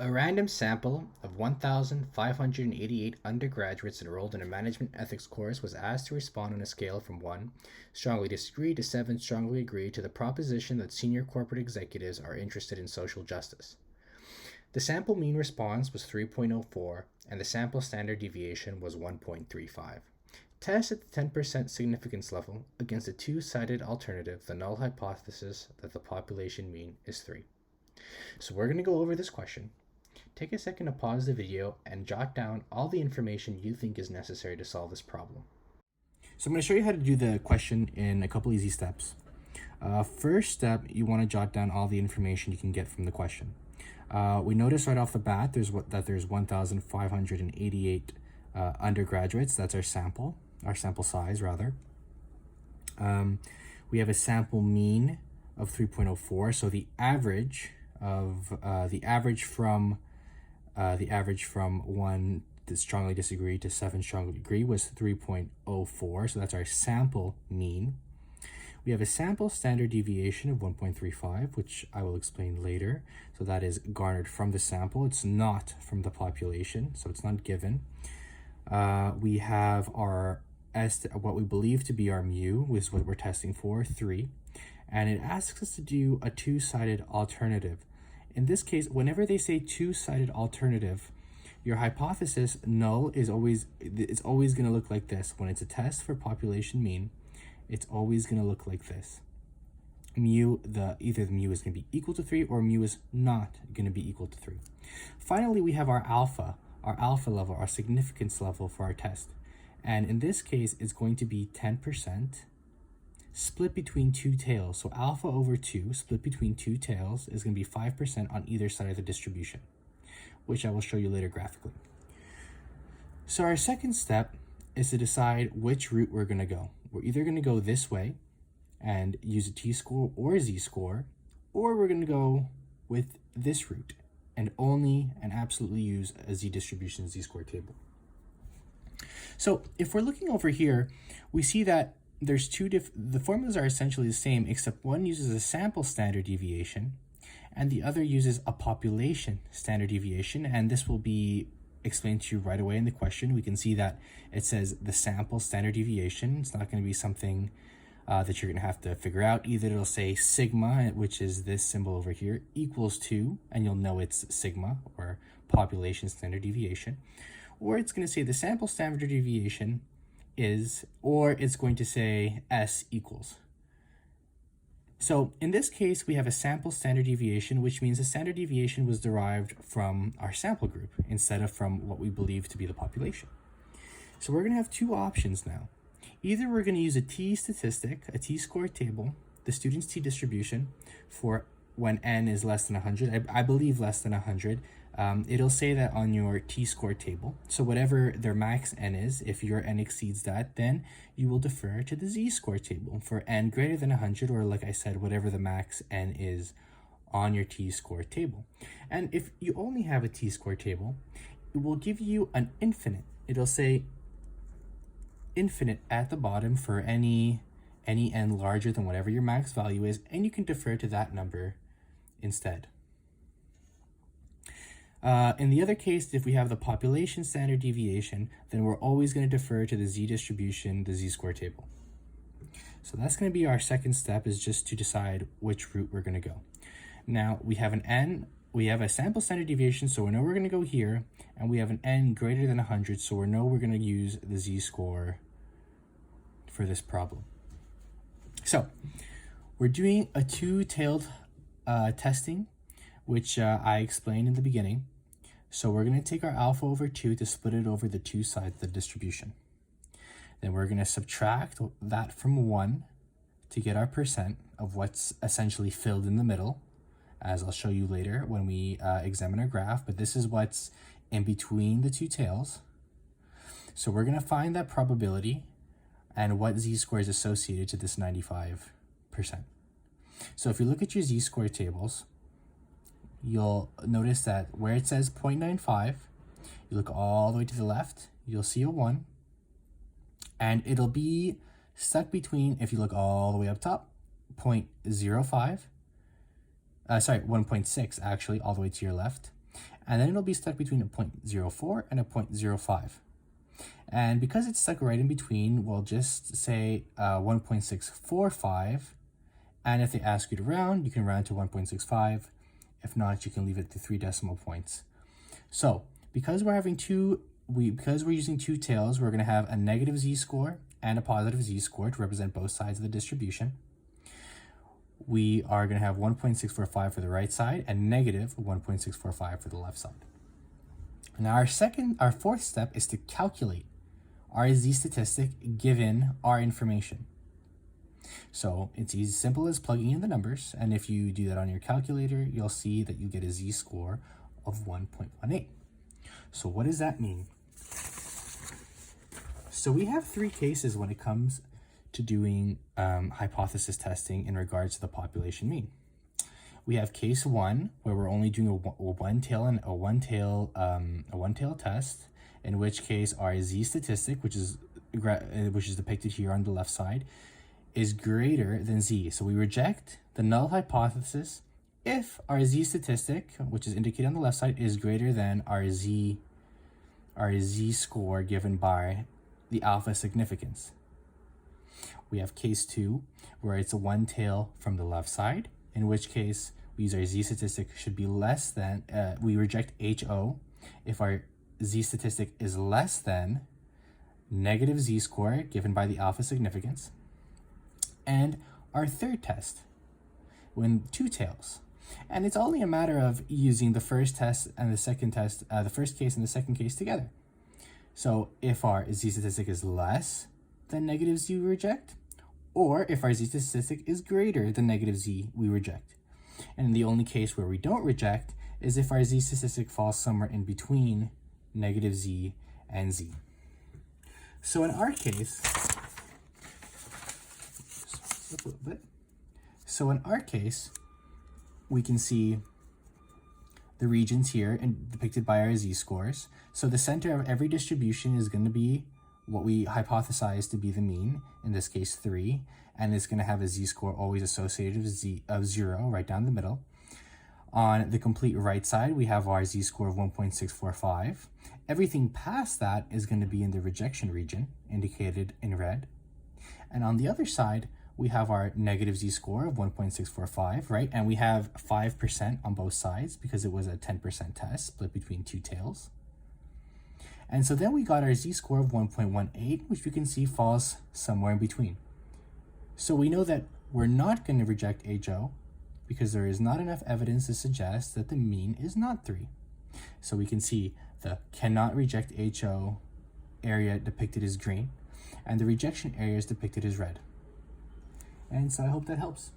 A random sample of 1,588 undergraduates enrolled in a management ethics course was asked to respond on a scale from 1, strongly disagree, to 7, strongly agree, to the proposition that senior corporate executives are interested in social justice. The sample mean response was 3.04, and the sample standard deviation was 1.35. Test at the 10% significance level against a two-sided alternative, the null hypothesis that the population mean is 3. So we're going to go over this question. Take a second to pause the video and jot down all the information you think is necessary to solve this problem. So I'm going to show you how to do the question in a couple easy steps. First step, you want to jot down all the information you can get from the question. We notice right off the bat there's 1,588 undergraduates. That's our sample size rather. We have a sample mean of 3.04. So the average from 1 to strongly disagree to 7 strongly agree was 3.04. So that's our sample mean. We have a sample standard deviation of 1.35, which I will explain later. So that is garnered from the sample. It's not from the population, so it's not given. We have our what we believe to be our mu, which is what we're testing for, 3. And it asks us to do a two-sided alternative. In this case, whenever they say two-sided alternative, your hypothesis null is always going to look like this. When it's a test for population mean, it's always going to look like this. Either the mu is going to be equal to 3 or mu is not going to be equal to 3. Finally, we have our alpha level, our significance level for our test. And in this case, it's going to be 10% split between two tails. So alpha over 2 split between two tails is going to be 5% on either side of the distribution, which I will show you later graphically. So our second step is to decide which route we're going to go. We're either going to go this way and use a t-score or a z-score, or we're going to go with this route and only and absolutely use a z-distribution z-score table. So if we're looking over here, we see that there's the formulas are essentially the same, except one uses a sample standard deviation and the other uses a population standard deviation. And this will be explained to you right away in the question. We can see that it says the sample standard deviation. It's not going to be something that you're going to have to figure out. Either it'll say sigma, which is this symbol over here, equals 2, and you'll know it's sigma, or population standard deviation. Or it's going to say the sample standard deviation is, or it's going to say S equals. So in this case, we have a sample standard deviation, which means the standard deviation was derived from our sample group instead of from what we believe to be the population. So we're going to have two options now. Either we're going to use a t-statistic, a t-score table, the student's t-distribution for when n is less than 100. I believe less than 100. It'll say that on your t-score table. So whatever their max n is, if your n exceeds that, then you will defer to the z-score table for n greater than 100, or like I said, whatever the max n is on your t-score table. And if you only have a t-score table, it will give you an infinite. It'll say infinite at the bottom for any n larger than whatever your max value is, and you can defer to that number instead. In the other case, if we have the population standard deviation, then we're always going to defer to the z-distribution, the z-score table. So that's going to be our second step, is just to decide which route we're going to go. Now we have a sample standard deviation, so we know we're going to go here, and we have an n greater than 100, so we know we're going to use the z-score for this problem. So we're doing a two-tailed testing, which I explained in the beginning. So we're going to take our alpha over 2 to split it over the two sides of the distribution. Then we're going to subtract that from 1 to get our percent of what's essentially filled in the middle, as I'll show you later when we examine our graph. But this is what's in between the two tails. So we're going to find that probability and what z-score is associated to this 95%. So if you look at your z-score tables, you'll notice that where it says 0.95, you look all the way to the left, you'll see a 1, and it'll be stuck between, if you look all the way up top, 1.6 actually, all the way to your left, and then it'll be stuck between a 0.04 and a 0.05. And because it's stuck right in between, we'll just say 1.645, and if they ask you to round, you can round to 1.65. If not, you can leave it to 3 decimal points. So because we're having because we're using two tails, we're going to have a negative z-score and a positive z-score to represent both sides of the distribution. We are going to have 1.645 for the right side and negative 1.645 for the left side. Now our fourth step is to calculate our z statistic given our information. So it's as simple as plugging in the numbers, and if you do that on your calculator, you'll see that you get a z-score of 1.18. So what does that mean? So we have 3 cases when it comes to doing hypothesis testing in regards to the population mean. We have case 1, where we're only doing a one tail test, in which case our z statistic, which is depicted here on the left side, is greater than z. So we reject the null hypothesis if our z statistic, which is indicated on the left side, is greater than our z score given by the alpha significance. We have case 2, where it's a one tail from the left side, in which case we use our z statistic should be less than, we reject HO if our z statistic is less than negative z score given by the alpha significance. And our third test, when 2 tails. And it's only a matter of using the first test and the second test, the first case and the second case together. So if our z statistic is less than negative z, we reject, or if our z statistic is greater than negative z, we reject. And the only case where we don't reject is if our z statistic falls somewhere in between negative z and z. So in our case, we can see the regions here and depicted by our z-scores. So the center of every distribution is going to be what we hypothesize to be the mean, in this case 3, and it's going to have a z-score always associated with 0 right down the middle. On the complete right side, we have our z-score of 1.645. Everything past that is going to be in the rejection region, indicated in red. And on the other side, we have our negative z-score of 1.645, right? And we have 5% on both sides because it was a 10% test split between 2 tails. And so then we got our z-score of 1.18, which you can see falls somewhere in between. So we know that we're not going to reject HO because there is not enough evidence to suggest that the mean is not 3. So we can see the cannot reject HO area depicted as green, and the rejection area is depicted as red. And so I hope that helps.